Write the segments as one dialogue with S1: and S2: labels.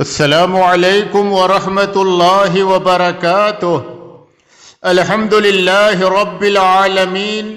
S1: السلام علیکم ورحمۃ اللہ وبرکاتہ۔ الحمد للہ رب العالمین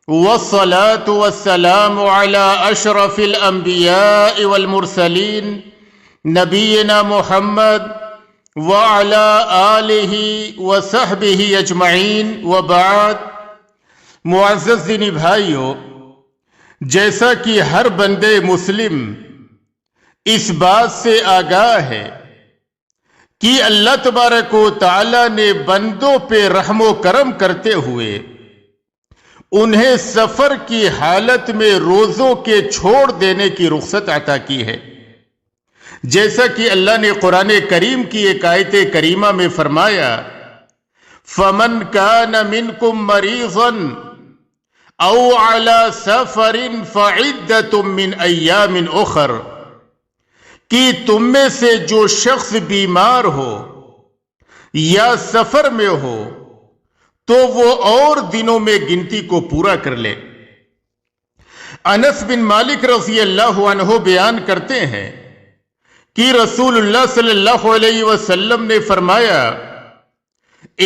S1: والصلاة والسلام علی اشرف الانبیاء والمرسلین نبینا محمد وعلی آلہ وصحبہ اجمعین وبعد۔ معزز دینی بھائیو، جیسا کہ ہر بندے مسلم اس بات سے آگاہ ہے کہ اللہ تبارک و تعالی نے بندوں پہ رحم و کرم کرتے ہوئے انہیں سفر کی حالت میں روزوں کے چھوڑ دینے کی رخصت عطا کی ہے، جیسا کہ اللہ نے قرآن کریم کی ایک آیت کریمہ میں فرمایا فَمَنْ كَانَ مِنْكُمْ مَرِيضًا أَوْ عَلَى سَفَرٍ فَعِدَّةٌ مِّنْ أَيَّامٍ أُخَرَ، کہ تم میں سے جو شخص بیمار ہو یا سفر میں ہو تو وہ اور دنوں میں گنتی کو پورا کر لے۔ انس بن مالک رضی اللہ عنہ بیان کرتے ہیں کہ رسول اللہ صلی اللہ علیہ وسلم نے فرمایا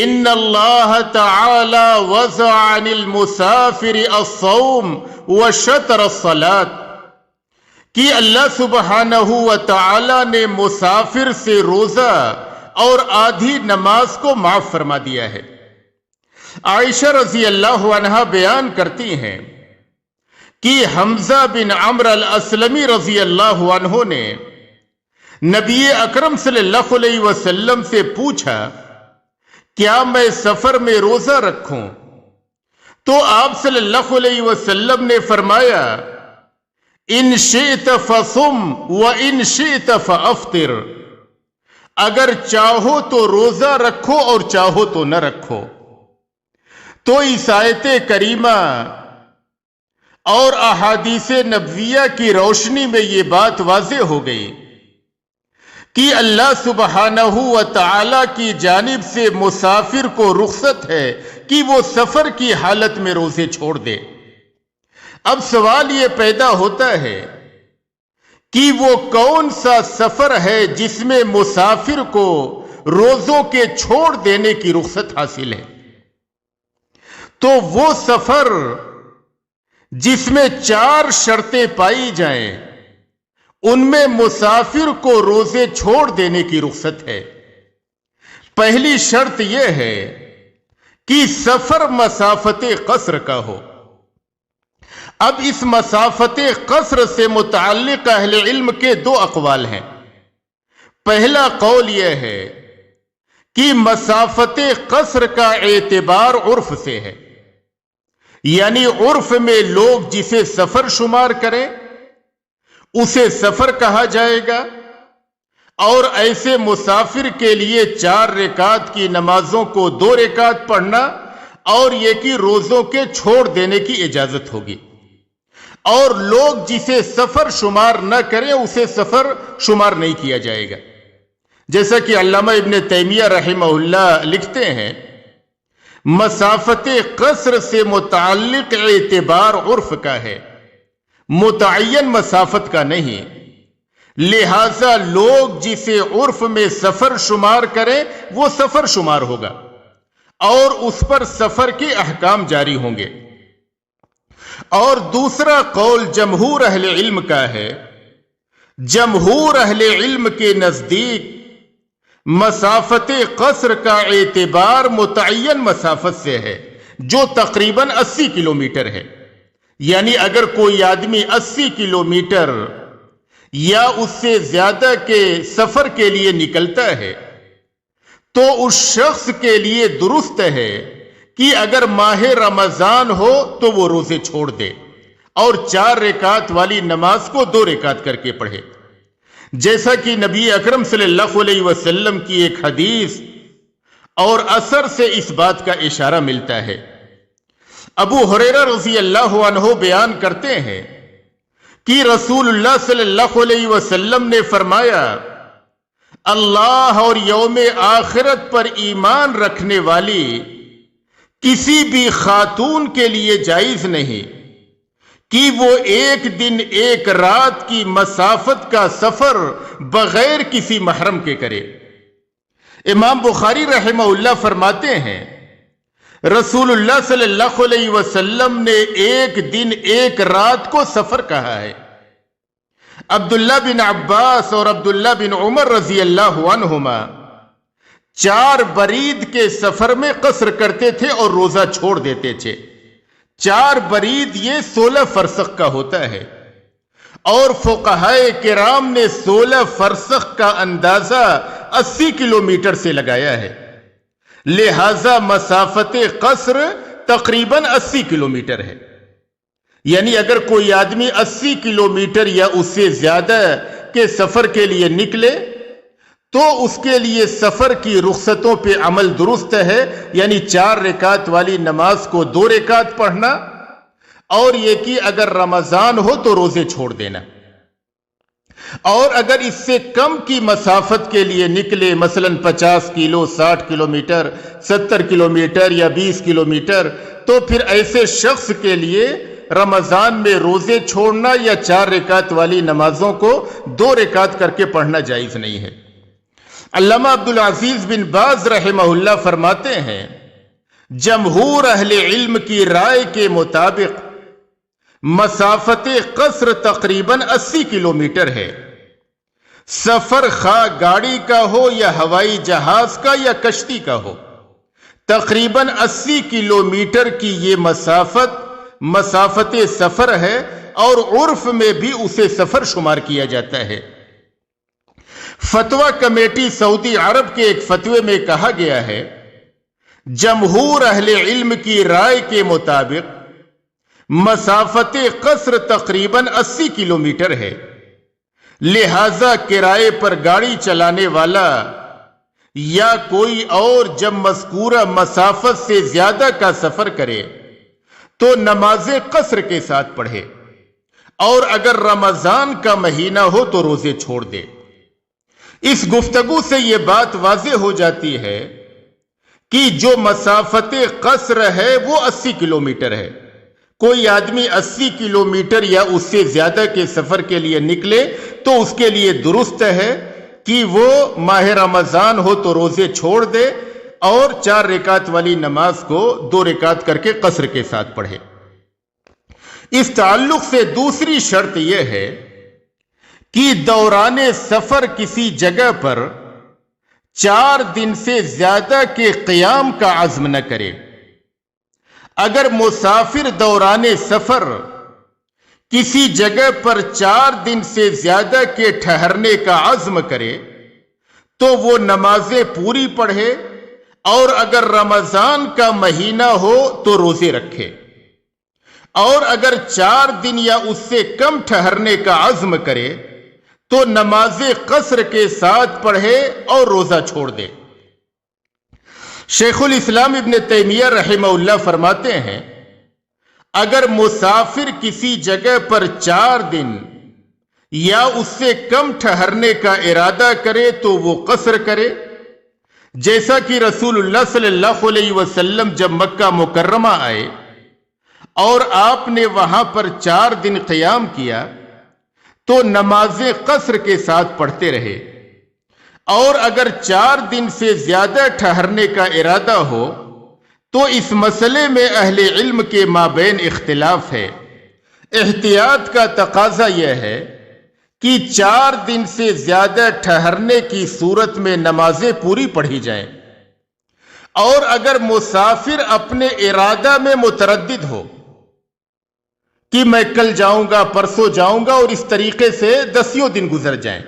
S1: ان اللہ تعالی وضع عن المسافر الصوم وشطر الصلاة، کہ اللہ سبحانہ و تعالی نے مسافر سے روزہ اور آدھی نماز کو معاف فرما دیا ہے۔ عائشہ رضی اللہ عنہا بیان کرتی ہیں کہ حمزہ بن عمرو الاسلمی رضی اللہ عنہ نے نبی اکرم صلی اللہ علیہ وسلم سے پوچھا کیا میں سفر میں روزہ رکھوں؟ تو آپ صلی اللہ علیہ وسلم نے فرمایا ان شئت فصم وان شئت فافطر، اگر چاہو تو روزہ رکھو اور چاہو تو نہ رکھو۔ تو اس آیت کریمہ اور احادیث نبویہ کی روشنی میں یہ بات واضح ہو گئی کہ اللہ سبحانہ و تعالی کی جانب سے مسافر کو رخصت ہے کہ وہ سفر کی حالت میں روزے چھوڑ دے۔ اب سوال یہ پیدا ہوتا ہے کہ وہ کون سا سفر ہے جس میں مسافر کو روزوں کے چھوڑ دینے کی رخصت حاصل ہے؟ تو وہ سفر جس میں 4 شرطیں پائی جائیں ان میں مسافر کو روزے چھوڑ دینے کی رخصت ہے۔ پہلی شرط یہ ہے کہ سفر مسافت قصر کا ہو۔ اب اس مسافت قصر سے متعلق اہل علم کے 2 اقوال ہیں۔ پہلا قول یہ ہے کہ مسافت قصر کا اعتبار عرف سے ہے، یعنی عرف میں لوگ جسے سفر شمار کریں اسے سفر کہا جائے گا، اور ایسے مسافر کے لیے 4 رکعت کی نمازوں کو 2 رکعت پڑھنا اور یہ کہ روزوں کے چھوڑ دینے کی اجازت ہوگی، اور لوگ جسے سفر شمار نہ کریں اسے سفر شمار نہیں کیا جائے گا۔ جیسا کہ علامہ ابن تیمیہ رحمہ اللہ لکھتے ہیں مسافت قصر سے متعلق اعتبار عرف کا ہے، متعین مسافت کا نہیں، لہذا لوگ جسے عرف میں سفر شمار کریں وہ سفر شمار ہوگا اور اس پر سفر کے احکام جاری ہوں گے۔ اور دوسرا قول جمہور اہل علم کا ہے۔ جمہور اہل علم کے نزدیک مسافت قصر کا اعتبار متعین مسافت سے ہے جو تقریباً 80 کلومیٹر ہے، یعنی اگر کوئی آدمی 80 کلومیٹر یا اس سے زیادہ کے سفر کے لیے نکلتا ہے تو اس شخص کے لیے درست ہے کہ اگر ماہ رمضان ہو تو وہ روزے چھوڑ دے اور 4 رکعت والی نماز کو 2 رکعت کر کے پڑھے، جیسا کہ نبی اکرم صلی اللہ علیہ وسلم کی ایک حدیث اور اثر سے اس بات کا اشارہ ملتا ہے۔ ابو ہریرہ رضی اللہ عنہ بیان کرتے ہیں کہ رسول اللہ صلی اللہ علیہ وسلم نے فرمایا اللہ اور یوم آخرت پر ایمان رکھنے والی کسی بھی خاتون کے لیے جائز نہیں کہ وہ ایک دن ایک رات کی مسافت کا سفر بغیر کسی محرم کے کرے۔ امام بخاری رحمہ اللہ فرماتے ہیں رسول اللہ صلی اللہ علیہ وسلم نے ایک دن ایک رات کو سفر کہا ہے۔ عبداللہ بن عباس اور عبداللہ بن عمر رضی اللہ عنہما 4 برید کے سفر میں قصر کرتے تھے اور روزہ چھوڑ دیتے تھے۔ 4 برید یہ 16 فرسخ کا ہوتا ہے، اور فقہائے کرام نے 16 فرسخ کا اندازہ 80 کلومیٹر سے لگایا ہے، لہذا مسافت قصر تقریباً 80 کلومیٹر ہے۔ یعنی اگر کوئی آدمی 80 کلومیٹر یا اس سے زیادہ کے سفر کے لیے نکلے تو اس کے لیے سفر کی رخصتوں پہ عمل درست ہے، یعنی 4 رکعت والی نماز کو 2 رکعت پڑھنا، اور یہ کہ اگر رمضان ہو تو روزے چھوڑ دینا۔ اور اگر اس سے کم کی مسافت کے لیے نکلے، مثلا 50 کلو، 60 کلومیٹر، 70 کلومیٹر یا 20 کلومیٹر، تو پھر ایسے شخص کے لیے رمضان میں روزے چھوڑنا یا 4 رکعت والی نمازوں کو 2 رکعت کر کے پڑھنا جائز نہیں ہے۔ علامہ عبدالعزیز بن باز رحمہ اللہ فرماتے ہیں جمہور اہل علم کی رائے کے مطابق مسافت قصر تقریباً 80 کلومیٹر ہے۔ سفر خواہ گاڑی کا ہو یا ہوائی جہاز کا یا کشتی کا ہو، تقریباً 80 کلومیٹر کی یہ مسافت سفر ہے، اور عرف میں بھی اسے سفر شمار کیا جاتا ہے۔ فتویٰ کمیٹی سعودی عرب کے ایک فتوے میں کہا گیا ہے جمہور اہل علم کی رائے کے مطابق مسافت قصر تقریباً 80 کلومیٹر ہے، لہذا کرائے پر گاڑی چلانے والا یا کوئی اور جب مذکورہ مسافت سے زیادہ کا سفر کرے تو نماز قصر کے ساتھ پڑھے، اور اگر رمضان کا مہینہ ہو تو روزے چھوڑ دے۔ اس گفتگو سے یہ بات واضح ہو جاتی ہے کہ جو مسافت قصر ہے وہ 80 کلومیٹر ہے۔ کوئی آدمی 80 کلومیٹر یا اس سے زیادہ کے سفر کے لیے نکلے تو اس کے لیے درست ہے کہ وہ ماہ رمضان ہو تو روزے چھوڑ دے اور 4 رکعت والی نماز کو 2 رکعت کر کے قصر کے ساتھ پڑھے۔ اس تعلق سے دوسری شرط یہ ہے کہ دوران سفر کسی جگہ پر 4 دن سے زیادہ کے قیام کا عزم نہ کرے۔ اگر مسافر دوران سفر کسی جگہ پر 4 دن سے زیادہ کے ٹھہرنے کا عزم کرے تو وہ نمازیں پوری پڑھے، اور اگر رمضان کا مہینہ ہو تو روزے رکھے، اور اگر 4 دن یا اس سے کم ٹھہرنے کا عزم کرے تو نماز قصر کے ساتھ پڑھے اور روزہ چھوڑ دے۔ شیخ الاسلام ابن تیمیہ رحمہ اللہ فرماتے ہیں اگر مسافر کسی جگہ پر 4 دن یا اس سے کم ٹھہرنے کا ارادہ کرے تو وہ قصر کرے، جیسا کہ رسول اللہ صلی اللہ علیہ وسلم جب مکہ مکرمہ آئے اور آپ نے وہاں پر 4 دن قیام کیا تو نماز قصر کے ساتھ پڑھتے رہے، اور اگر 4 دن سے زیادہ ٹھہرنے کا ارادہ ہو تو اس مسئلے میں اہل علم کے مابین اختلاف ہے۔ احتیاط کا تقاضا یہ ہے کہ 4 دن سے زیادہ ٹھہرنے کی صورت میں نمازیں پوری پڑھی جائیں، اور اگر مسافر اپنے ارادہ میں متردد ہو کہ میں کل جاؤں گا، پرسوں جاؤں گا، اور اس طریقے سے 10 دن گزر جائیں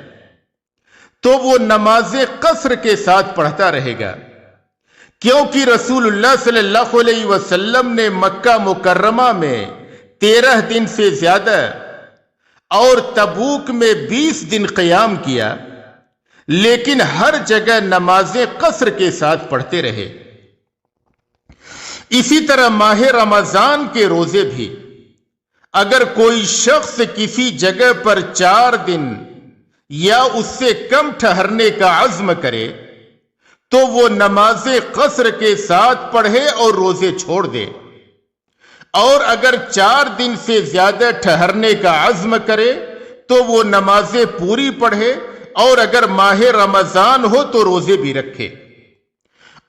S1: تو وہ نماز قصر کے ساتھ پڑھتا رہے گا، کیونکہ رسول اللہ صلی اللہ علیہ وسلم نے مکہ مکرمہ میں 13 دن سے زیادہ اور تبوک میں 20 دن قیام کیا، لیکن ہر جگہ نمازیں قصر کے ساتھ پڑھتے رہے۔ اسی طرح ماہ رمضان کے روزے بھی اگر کوئی شخص کسی جگہ پر 4 دن یا اس سے کم ٹھہرنے کا عزم کرے تو وہ نماز قصر کے ساتھ پڑھے اور روزے چھوڑ دے، اور اگر 4 دن سے زیادہ ٹھہرنے کا عزم کرے تو وہ نمازیں پوری پڑھے، اور اگر ماہ رمضان ہو تو روزے بھی رکھے،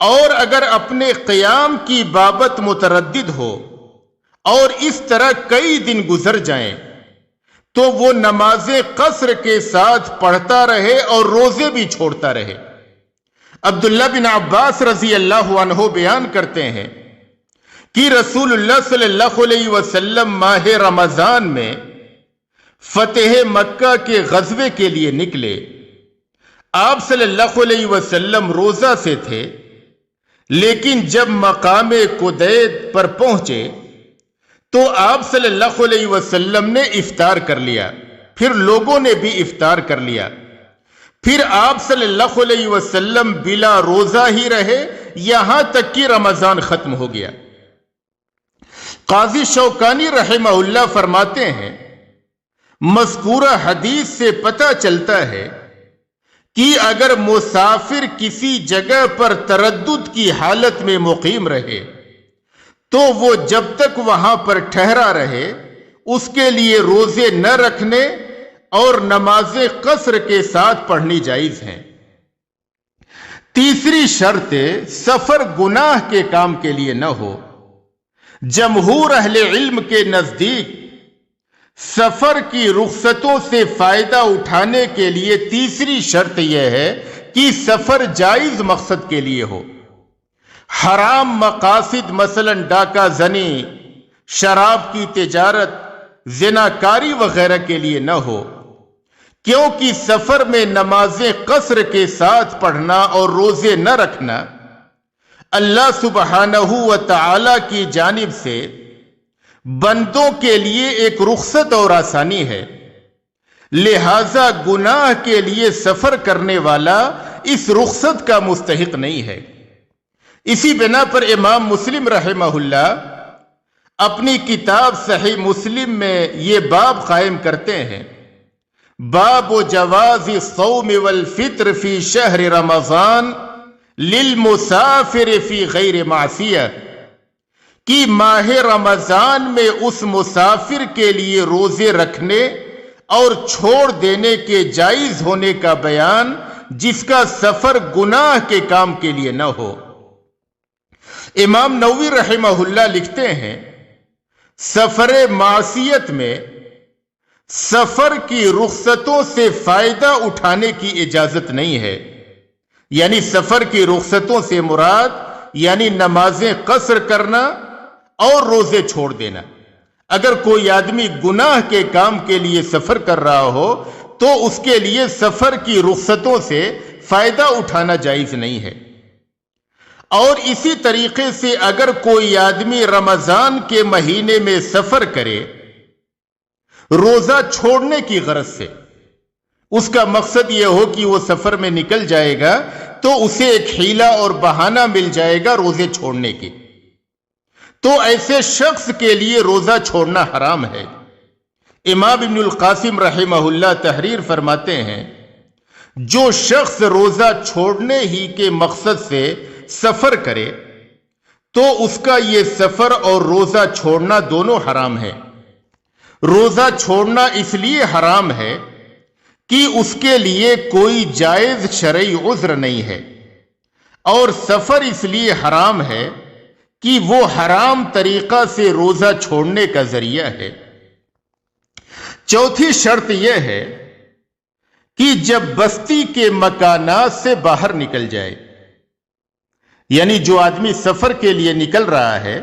S1: اور اگر اپنے قیام کی بابت متردد ہو اور اس طرح کئی دن گزر جائیں تو وہ نمازیں قصر کے ساتھ پڑھتا رہے اور روزے بھی چھوڑتا رہے۔ عبداللہ بن عباس رضی اللہ عنہ بیان کرتے ہیں کہ رسول اللہ صلی اللہ علیہ وسلم ماہ رمضان میں فتح مکہ کے غزوے کے لیے نکلے۔ آپ صلی اللہ علیہ وسلم روزہ سے تھے، لیکن جب مقام قدید پر پہنچے تو آپ صلی اللہ علیہ وسلم نے افطار کر لیا، پھر لوگوں نے بھی افطار کر لیا، پھر آپ صلی اللہ علیہ وسلم بلا روزہ ہی رہے یہاں تک کہ رمضان ختم ہو گیا۔ قاضی شوکانی رحمہ اللہ فرماتے ہیں مذکورہ حدیث سے پتہ چلتا ہے کہ اگر مسافر کسی جگہ پر تردد کی حالت میں مقیم رہے تو وہ جب تک وہاں پر ٹھہرا رہے اس کے لیے روزے نہ رکھنے اور نمازیں قصر کے ساتھ پڑھنی جائز ہیں۔ تیسری شرط سفر گناہ کے کام کے لیے نہ ہو۔ جمہور اہل علم کے نزدیک سفر کی رخصتوں سے فائدہ اٹھانے کے لیے تیسری شرط یہ ہے کہ سفر جائز مقصد کے لیے ہو، حرام مقاصد مثلا ڈاکہ زنی، شراب کی تجارت، زناکاری وغیرہ کے لیے نہ ہو، کیونکہ سفر میں نمازیں قصر کے ساتھ پڑھنا اور روزے نہ رکھنا اللہ سبحانہ و تعالی کی جانب سے بندوں کے لیے ایک رخصت اور آسانی ہے، لہذا گناہ کے لیے سفر کرنے والا اس رخصت کا مستحق نہیں ہے۔ اسی بنا پر امام مسلم رحمہ اللہ اپنی کتاب صحیح مسلم میں یہ باب قائم کرتے ہیں، باب جواز الصوم والفطر فی شہر رمضان للمسافر فی غیر معصیہ، کہ ماہ رمضان میں اس مسافر کے لیے روزے رکھنے اور چھوڑ دینے کے جائز ہونے کا بیان جس کا سفر گناہ کے کام کے لیے نہ ہو۔ امام نووی رحمہ اللہ لکھتے ہیں سفر معصیت میں سفر کی رخصتوں سے فائدہ اٹھانے کی اجازت نہیں ہے، یعنی سفر کی رخصتوں سے مراد یعنی نمازیں قصر کرنا اور روزے چھوڑ دینا۔ اگر کوئی آدمی گناہ کے کام کے لیے سفر کر رہا ہو تو اس کے لیے سفر کی رخصتوں سے فائدہ اٹھانا جائز نہیں ہے۔ اور اسی طریقے سے اگر کوئی آدمی رمضان کے مہینے میں سفر کرے روزہ چھوڑنے کی غرض سے، اس کا مقصد یہ ہو کہ وہ سفر میں نکل جائے گا تو اسے ایک حیلہ اور بہانہ مل جائے گا روزے چھوڑنے کی، تو ایسے شخص کے لیے روزہ چھوڑنا حرام ہے۔ امام ابن القاسم رحمہ اللہ تحریر فرماتے ہیں جو شخص روزہ چھوڑنے ہی کے مقصد سے سفر کرے تو اس کا یہ سفر اور روزہ چھوڑنا دونوں حرام ہے۔ روزہ چھوڑنا اس لیے حرام ہے کہ اس کے لیے کوئی جائز شرعی عذر نہیں ہے، اور سفر اس لیے حرام ہے کہ وہ حرام طریقہ سے روزہ چھوڑنے کا ذریعہ ہے۔ چوتھی شرط یہ ہے کہ جب بستی کے مکانات سے باہر نکل جائے، یعنی جو آدمی سفر کے لیے نکل رہا ہے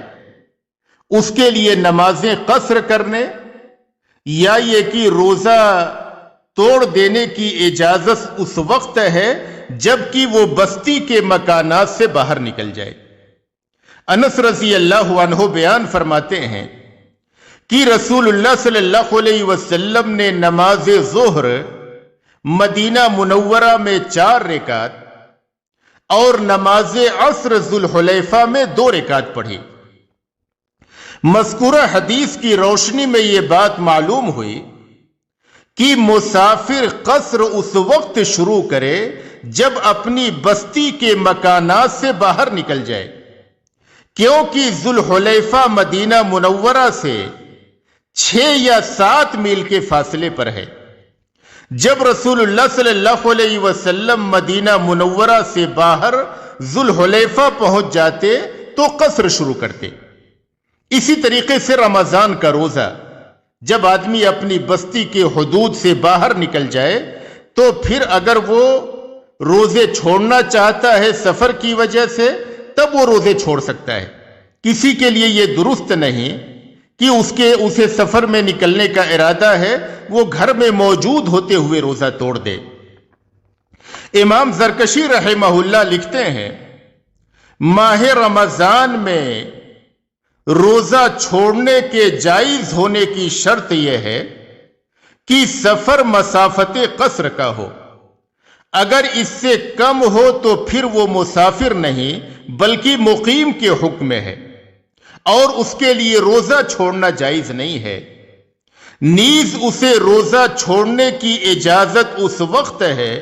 S1: اس کے لیے نمازیں قصر کرنے یا یہ کہ روزہ توڑ دینے کی اجازت اس وقت ہے جب کہ وہ بستی کے مکانات سے باہر نکل جائے۔ انس رضی اللہ عنہ بیان فرماتے ہیں کہ رسول اللہ صلی اللہ علیہ وسلم نے نماز ظہر مدینہ منورہ میں 4 رکعت اور نماز عصر ذوالحلیفہ میں 2 رکعت پڑھی۔ مذکورہ حدیث کی روشنی میں یہ بات معلوم ہوئی کہ مسافر قصر اس وقت شروع کرے جب اپنی بستی کے مکانات سے باہر نکل جائے، کیونکہ ذوالحلیفہ مدینہ منورہ سے 6 یا 7 میل کے فاصلے پر ہے۔ جب رسول اللہ صلی اللہ علیہ وسلم مدینہ منورہ سے باہر ذوالحلیفہ پہنچ جاتے تو قصر شروع کرتے۔ اسی طریقے سے رمضان کا روزہ جب آدمی اپنی بستی کے حدود سے باہر نکل جائے تو پھر اگر وہ روزے چھوڑنا چاہتا ہے سفر کی وجہ سے تب وہ روزے چھوڑ سکتا ہے۔ کسی کے لیے یہ درست نہیں کہ اسے سفر میں نکلنے کا ارادہ ہے وہ گھر میں موجود ہوتے ہوئے روزہ توڑ دے۔ امام زرکشی رحمہ اللہ لکھتے ہیں ماہ رمضان میں روزہ چھوڑنے کے جائز ہونے کی شرط یہ ہے کہ سفر مسافت قصر کا ہو۔ اگر اس سے کم ہو تو پھر وہ مسافر نہیں بلکہ مقیم کے حکم میں ہے اور اس کے لیے روزہ چھوڑنا جائز نہیں ہے۔ نیز اسے روزہ چھوڑنے کی اجازت اس وقت ہے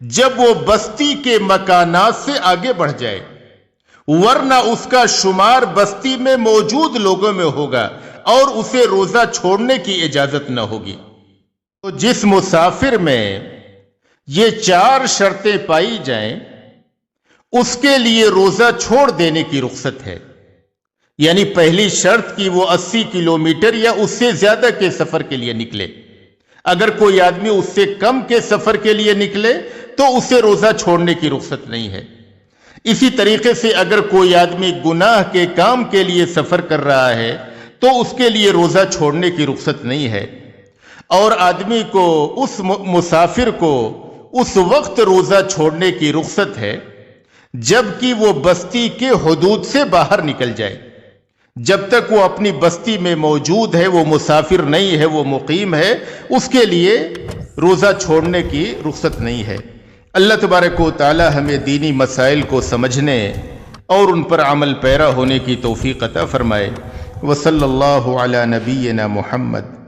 S1: جب وہ بستی کے مکانات سے آگے بڑھ جائے، ورنہ اس کا شمار بستی میں موجود لوگوں میں ہوگا اور اسے روزہ چھوڑنے کی اجازت نہ ہوگی۔ تو جس مسافر میں یہ 4 شرطیں پائی جائیں اس کے لیے روزہ چھوڑ دینے کی رخصت ہے۔ یعنی پہلی شرط کہ وہ 80 کلومیٹر یا اس سے زیادہ کے سفر کے لیے نکلے۔ اگر کوئی آدمی اس سے کم کے سفر کے لیے نکلے تو اسے روزہ چھوڑنے کی رخصت نہیں ہے۔ اسی طریقے سے اگر کوئی آدمی گناہ کے کام کے لیے سفر کر رہا ہے تو اس کے لیے روزہ چھوڑنے کی رخصت نہیں ہے، اور آدمی کو اس مسافر کو اس وقت روزہ چھوڑنے کی رخصت ہے جبکہ وہ بستی کے حدود سے باہر نکل جائے۔ جب تک وہ اپنی بستی میں موجود ہے وہ مسافر نہیں ہے، وہ مقیم ہے، اس کے لیے روزہ چھوڑنے کی رخصت نہیں ہے۔ اللہ تبارک و تعالی ہمیں دینی مسائل کو سمجھنے اور ان پر عمل پیرا ہونے کی توفیق عطا فرمائے۔ وصلی اللہ علی نبینا محمد۔